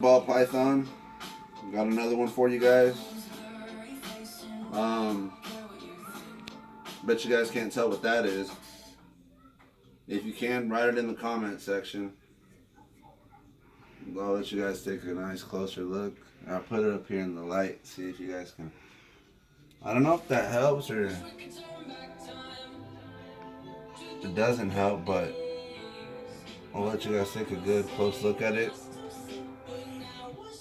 Ball python. Got another one for you guys. Um, Bet you guys can't tell what that is. If you can, write it in the comment section. I'll let you guys take a nice closer look. I'll put it up here in the light. See if you guys can. I don't know if that helps or it doesn't help, but I'll let you guys take a good close look at it.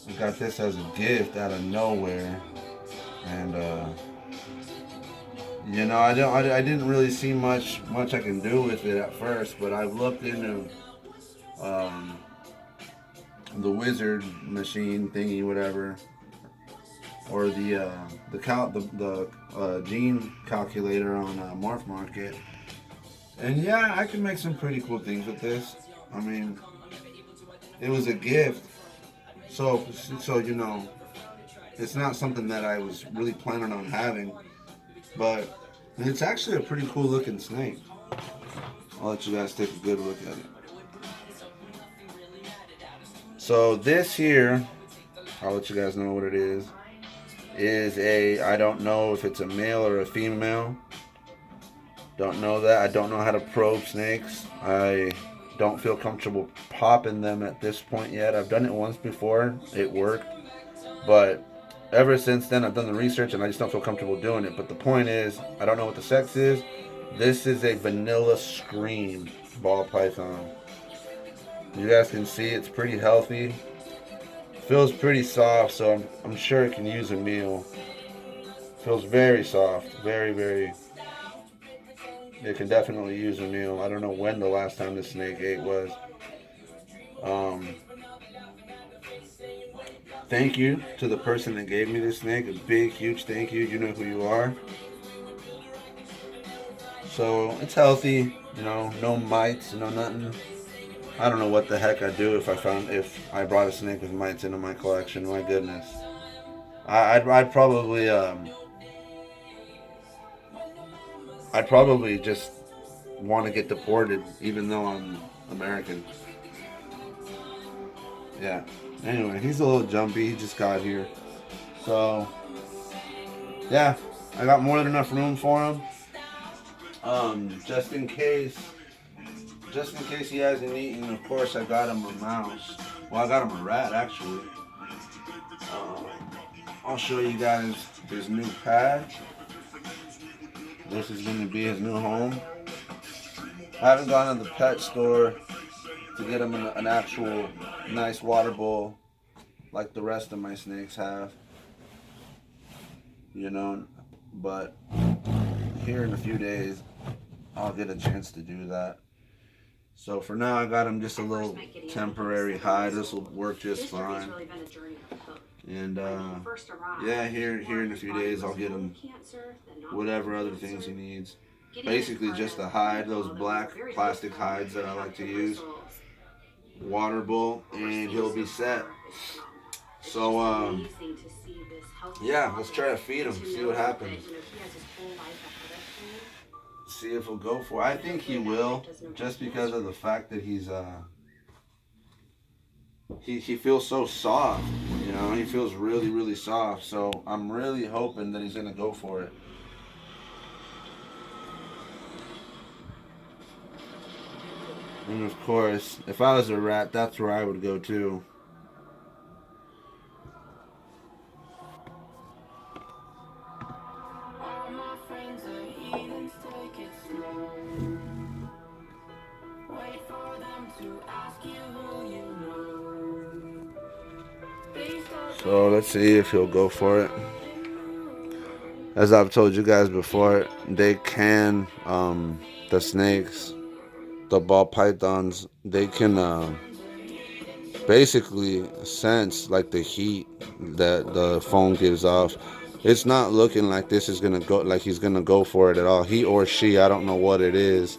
I got this as a gift out of nowhere, and I didn't really see much I can do with it at first, but I've looked into um, the wizard machine thingy, whatever, or the gene calculator on Morph Market, and yeah, I can make some pretty cool things with this. I mean, it was a gift, so it's not something that I was really planning on having, but it's actually a pretty cool looking snake. I'll let you guys take a good look at it. So this here, I'll let you guys know what it is I don't know if it's a male or a female. Don't know that. I don't know how to probe snakes. I don't feel comfortable popping them at this point yet. I've done it once before. It worked. But ever since then, I've done the research and I just don't feel comfortable doing it. But the point is, I don't know what the sex is. This is a vanilla scream ball python. You guys can see it's pretty healthy. Feels pretty soft, so I'm sure it can use a meal. Feels very soft, very. It can definitely use a meal. I don't know when the last time this snake ate was. Um, Thank you to the person that gave me this snake. A big, huge thank you. You know who you are. So it's healthy, no mites, no nothing. I don't know what the heck I'd do if I brought a snake with mites into my collection. My goodness, I'd probably I'd probably just want to get deported, even though I'm American. Yeah. Anyway, he's a little jumpy. He just got here, so yeah, I got more than enough room for him. Just in case, he hasn't eaten. Of course, I got him a mouse. Well, I got him a rat actually. Um, I'll show you guys his new pad. This is going to be his new home. I haven't gone to the pet store to get him an actual nice water bowl like the rest of my snakes have. But here in a few days, I'll get a chance to do that. So for now, I got him just a little temporary hide. This will work just fine. And yeah, here in a few days, I'll get him whatever other things he needs. Basically, just a hide, those black plastic hides that I like to use. Water bowl, and he'll be set. So yeah, let's try to feed him. See what happens. See if he'll go for it. I think he will, just because of the fact that he feels so soft. He feels really soft. So I'm really hoping that he's gonna go for it. And of course, if I was a rat, that's where I would go too. So let's see if he'll go for it. As I've told you guys before, they can, the snakes, the ball pythons, they can basically sense like the heat that the foam gives off. It's not looking like this is gonna go, like he's gonna go for it at all. He or she, I don't know what it is.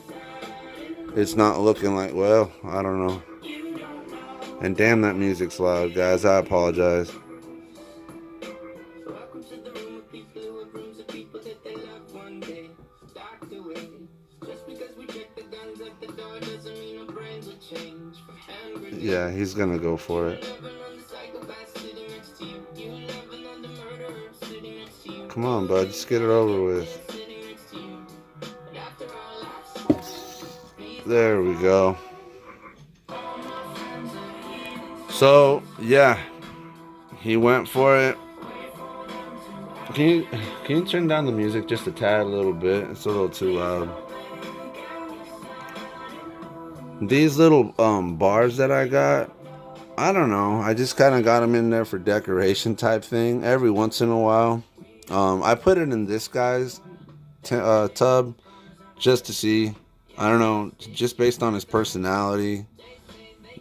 It's not looking like, well, I don't know. And damn, that music's loud, guys. I apologize. Yeah, he's gonna go for it. Come on, bud. Just get it over with. There we go. So, yeah. He went for it. Can you, can you turn down the music just a tad, a little bit? It's a little too loud. These little bars that I got, I don't know. I just kind of got them in there for decoration type thing. Every once in a while, I put it in this guy's tub just to see. I don't know, just based on his personality,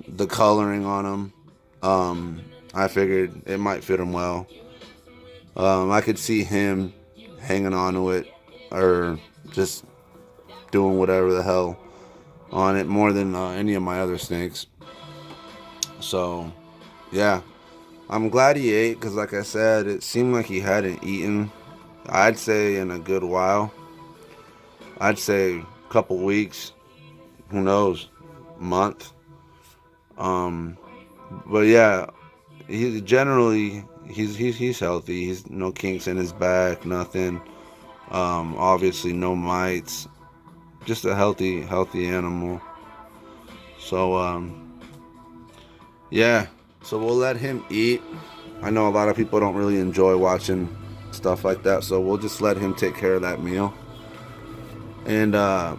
the coloring on him. I figured it might fit him well. I could see him hanging on to it or just doing whatever the hell on it more than any of my other snakes. So, yeah. I'm glad he ate because, like I said, it seemed like he hadn't eaten, I'd say, in a good while. I'd say a couple weeks. Who knows? Month. Um, but yeah, he's generally he's healthy. He's no kinks in his back, nothing. Obviously no mites. Just a healthy animal. So yeah. So we'll let him eat. I know a lot of people don't really enjoy watching stuff like that, so we'll just let him take care of that meal. And I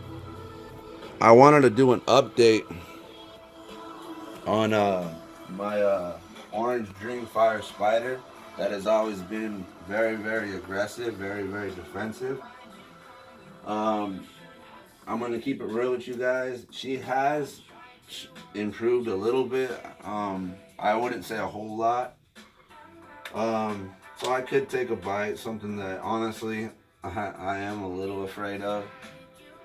wanted to do an update on my orange dream fire spider that has always been very aggressive, very defensive. Um, I'm gonna keep it real with you guys. She has improved a little bit. I wouldn't say a whole lot. So I could take a bite, something that honestly I am a little afraid of.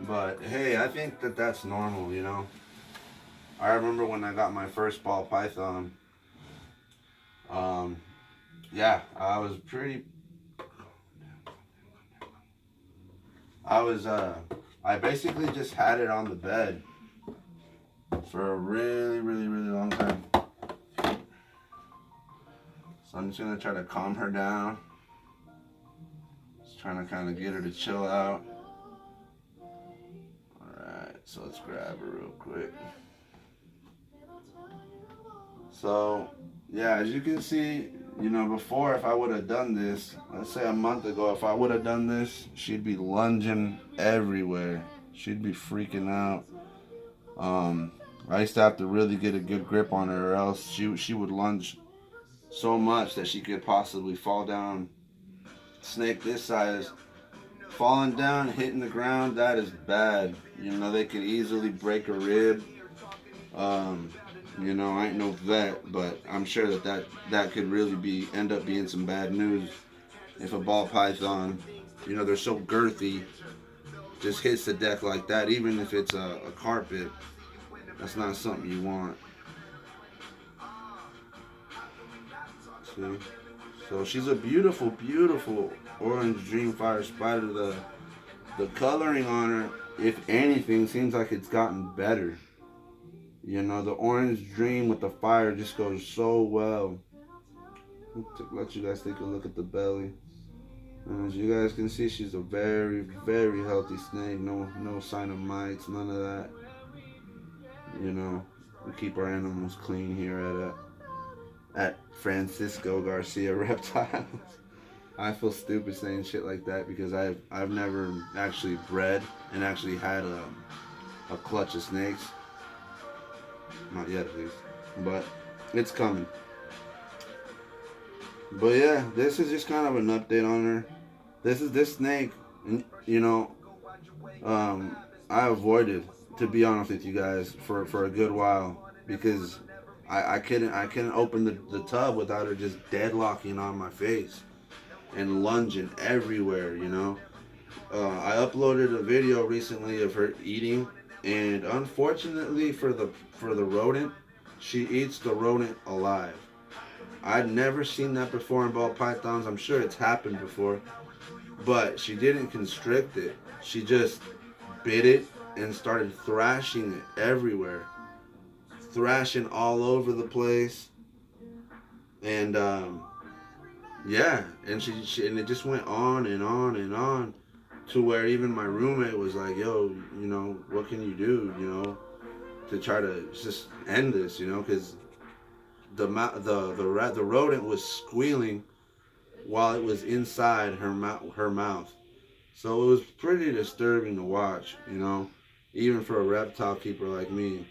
But hey, I think that that's normal, you know. I remember when I got my first ball python. Um, yeah, I was pretty. I was I basically just had it on the bed for a really long time. So I'm just gonna try to calm her down. Just trying to kind of get her to chill out. Alright, so let's grab her real quick. So, yeah, as you can see, you know, before, if I would have done this, let's say a month ago, if I would have done this, she'd be lunging everywhere. She'd be freaking out. I used to have to really get a good grip on her, or else she would lunge so much that she could possibly fall down. Snake this size, falling down, hitting the ground, that is bad. You know, they could easily break a rib. You know, I ain't no vet, but I'm sure that could really end up being some bad news if a ball python, you know, they're so girthy, just hits the deck like that. Even if it's a carpet, that's not something you want. See? So she's a beautiful orange dreamfire spider. The coloring on her, if anything, seems like it's gotten better. You know, the orange dream with the fire just goes so well. Let you guys take a look at the belly. And as you guys can see, she's a very healthy snake. No sign of mites, none of that. You know, we keep our animals clean here at Francisco Garcia Reptiles. I feel stupid saying shit like that because I've never actually bred and actually had a clutch of snakes. Not yet, at least. But it's coming. But yeah, this is just kind of an update on her. This snake, you know, I avoided, to be honest with you guys, for a good while because I couldn't open the tub without her just deadlocking on my face and lunging everywhere. You know, I uploaded a video recently of her eating, and unfortunately for the rodent, she eats the rodent alive. I'd never seen that before in ball pythons. I'm sure it's happened before, but she didn't constrict it. She just bit it and started thrashing it everywhere, thrashing all over the place. And Yeah, and she and it just went on and on and on, to where even my roommate was like, "Yo, what can you do, to try to just end this, because the rodent was squealing while it was inside her mouth. So it was pretty disturbing to watch, even for a reptile keeper like me.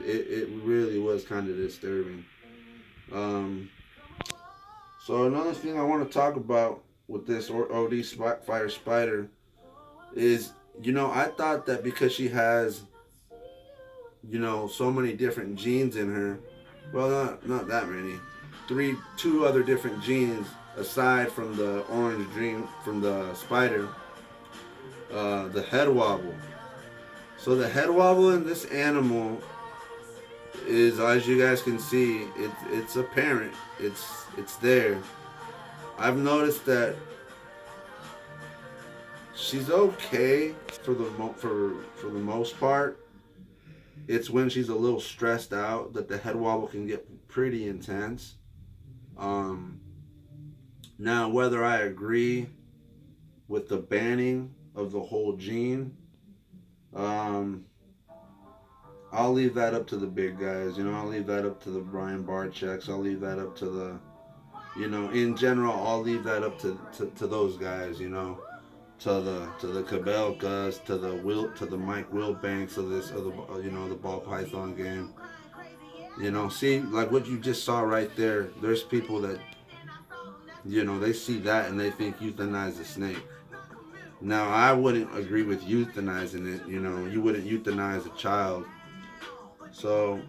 It really was kind of disturbing. Um, so another thing I want to talk about with this OD fire spider is, I thought that because she has, so many different genes in her. Well, not that many. Two other different genes aside from the orange dream from the spider. The head wobble. So the head wobble in this animal is, as you guys can see, it's apparent. It's there. I've noticed that she's okay for the most part. It's when she's a little stressed out that the head wobble can get pretty intense. Um, Now, whether I agree with the banning of the whole gene, um, I'll leave that up to the big guys. I'll leave that up to the Brian Barcheks. I'll leave that up to the, in general, I'll leave that up to those guys. To the Cabelcas, to the Mike Wilbanks of the ball python game. See, like what you just saw right there. There's people that they see that and they think euthanize a snake. Now, I wouldn't agree with euthanizing it. You wouldn't euthanize a child. So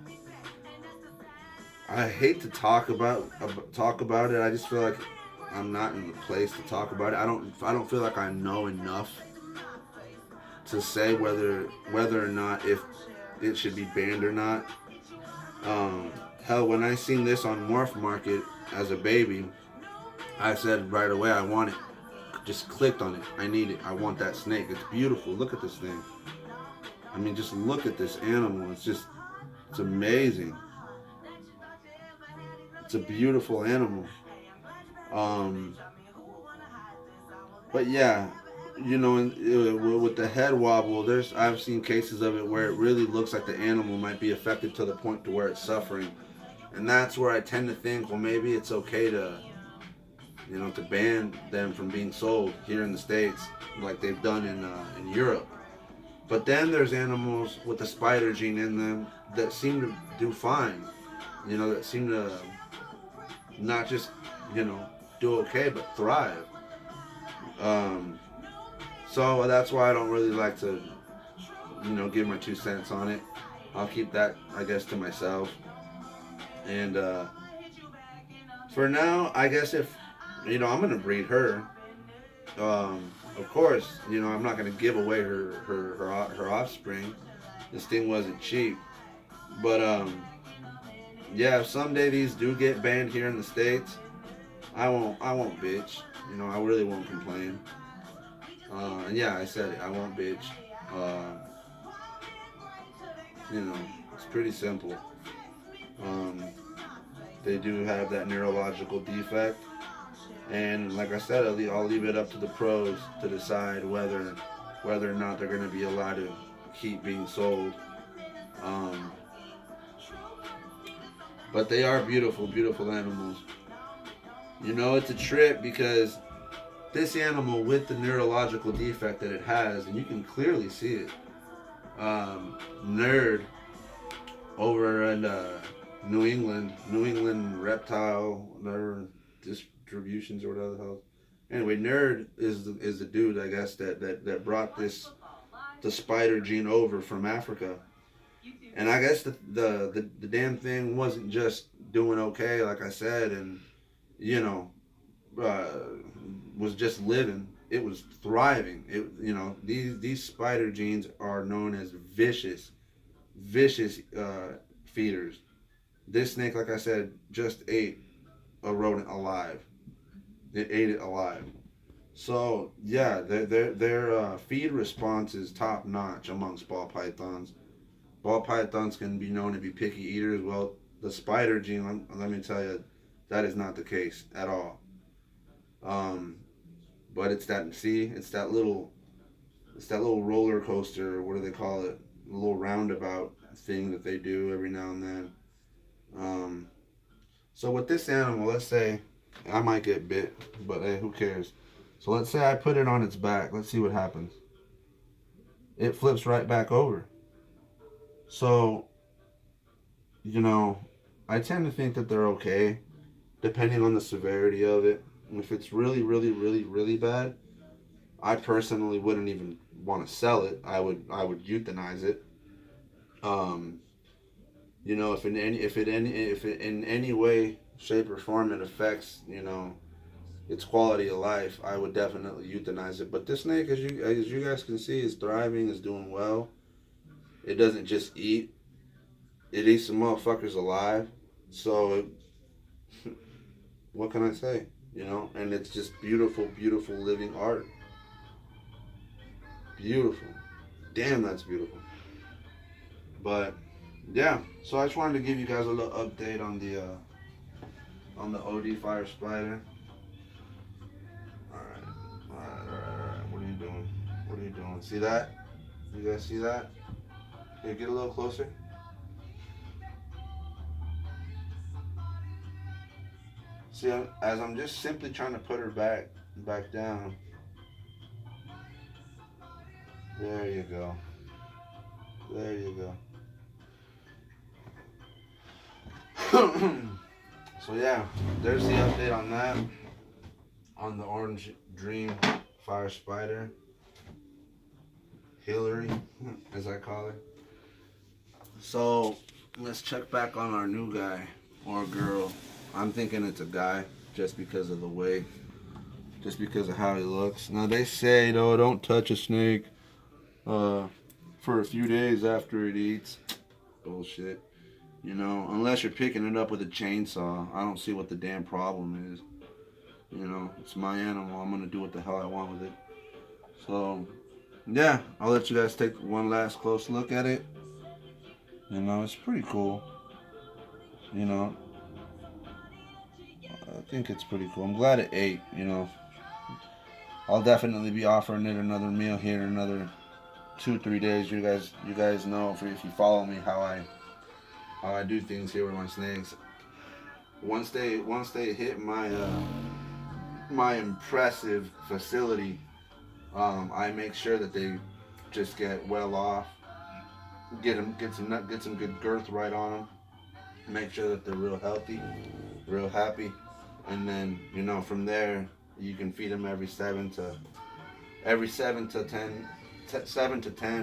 I hate to talk about it. I just feel like I'm not in the place to talk about it. I don't feel like I know enough to say whether or not if it should be banned or not. Um, Hell, when I seen this on Morph Market as a baby, I said right away I want it. Just clicked on it. I need it. I want that snake. It's beautiful. Look at this thing. I mean, just look at this animal. It's amazing. It's a beautiful animal. Um, but yeah, with the head wobble, I've seen cases of it where it really looks like the animal might be affected to the point to where it's suffering, and that's where I tend to think, well, maybe it's okay to ban them from being sold here in the states, like they've done in Europe. But then there's animals with the spider gene in them that seem to do fine. That seem to not just you know do okay, but thrive. Um, so that's why I don't really like to give my 2 cents on it. I'll keep that, I guess, to myself. And for now, I guess if I'm gonna breed her. Of course, I'm not gonna give away her offspring. This thing wasn't cheap, but yeah, if someday these do get banned here in the states, I won't bitch. I really won't complain. And yeah, I said it. I won't bitch. Uh, it's pretty simple. Um, they do have that neurological defect, and like I said, I'll leave it up to the pros to decide whether or not they're going to be allowed to keep being sold. Um, but they are beautiful, beautiful animals. It's a trip because this animal with the neurological defect that it has, and you can clearly see it. Nerd over in New England reptile, whatever distributions or whatever the hell. Anyway, Nerd is the dude, I guess, that brought the spider gene over from Africa. And I guess the damn thing wasn't just doing okay, like I said, and you know uh, was just living. It was thriving. These spider genes are known as vicious feeders. This snake, like I said, just ate a rodent alive. It ate it alive. So yeah, their feed response is top notch amongst ball pythons. Ball pythons can be known to be picky eaters. Well, the spider gene, let me tell you, that is not the case at all. Um, but it's that, see, it's that little roller coaster. What do they call it? A little roundabout thing that they do every now and then. Um, so with this animal, let's say I might get bit, but hey, who cares? So let's say I put it on its back. Let's see what happens. It flips right back over. So, you know, I tend to think that they're okay, depending on the severity of it. If it's really, really, really, really bad, I personally wouldn't even want to sell it. I would euthanize it. Um, if it in any way, shape, or form it affects, its quality of life, I would definitely euthanize it. But this snake, as you guys can see, is thriving, is doing well. It doesn't just eat; it eats some motherfuckers alive. So, what can I say? And it's just beautiful, beautiful living art. Beautiful. Damn, that's beautiful. But yeah, so I just wanted to give you guys a little update on the OD fire spider. All right, all right, all right, all right. What are you doing? What are you doing? See that? You guys see that? Here, get a little closer. See, as I'm just simply trying to put her back down. There you go. There you go. So yeah, there's the update on that. On the orange dream fire spider, Hillary, as I call her. So let's check back on our new guy or girl. I'm thinking it's a guy just because of the way, just because of how he looks. Now they say though, don't touch a snake for a few days after it eats. Bullshit. Unless you're picking it up with a chainsaw, I don't see what the damn problem is. It's my animal. I'm gonna do what the hell I want with it. So yeah, I'll let you guys take one last close look at it. It's pretty cool. You know, I think it's pretty cool. I'm glad it ate. I'll definitely be offering it another meal here in another 2-3 days. You guys know if you follow me how I do things here with my snakes. Once they hit my impressive facility, I make sure that they just get well off, get some good girth right on them, make sure that they're real healthy, real happy, and then from there you can feed them every 7 to 10,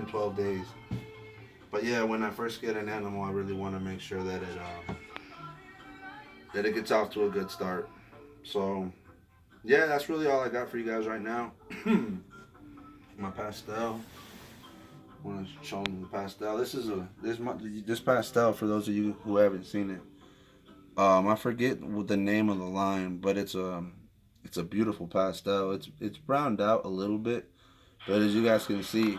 12 days. But yeah, when I first get an animal, I really want to make sure that it gets off to a good start. So yeah, that's really all I got for you guys right now. My pastel. I want to show them the pastel. This pastel, for those of you who haven't seen it. I forget what the name of the line, but it's a beautiful pastel. It's browned out a little bit, but as you guys can see,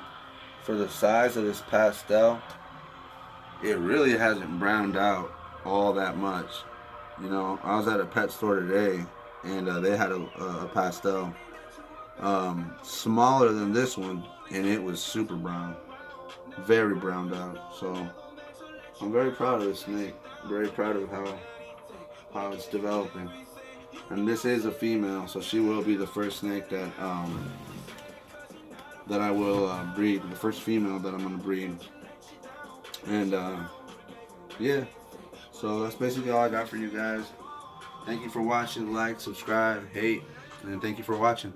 for the size of this pastel, it really hasn't browned out all that much. I was at a pet store today, and they had a pastel smaller than this one, and it was super brown, very browned out. So I'm very proud of this snake. Very proud of how it's developing. And this is a female, so she will be the first snake that I will breed, the first female that I'm gonna breed. And yeah, so that's basically all I got for you guys. Thank you for watching. Like, subscribe, hate, and thank you for watching.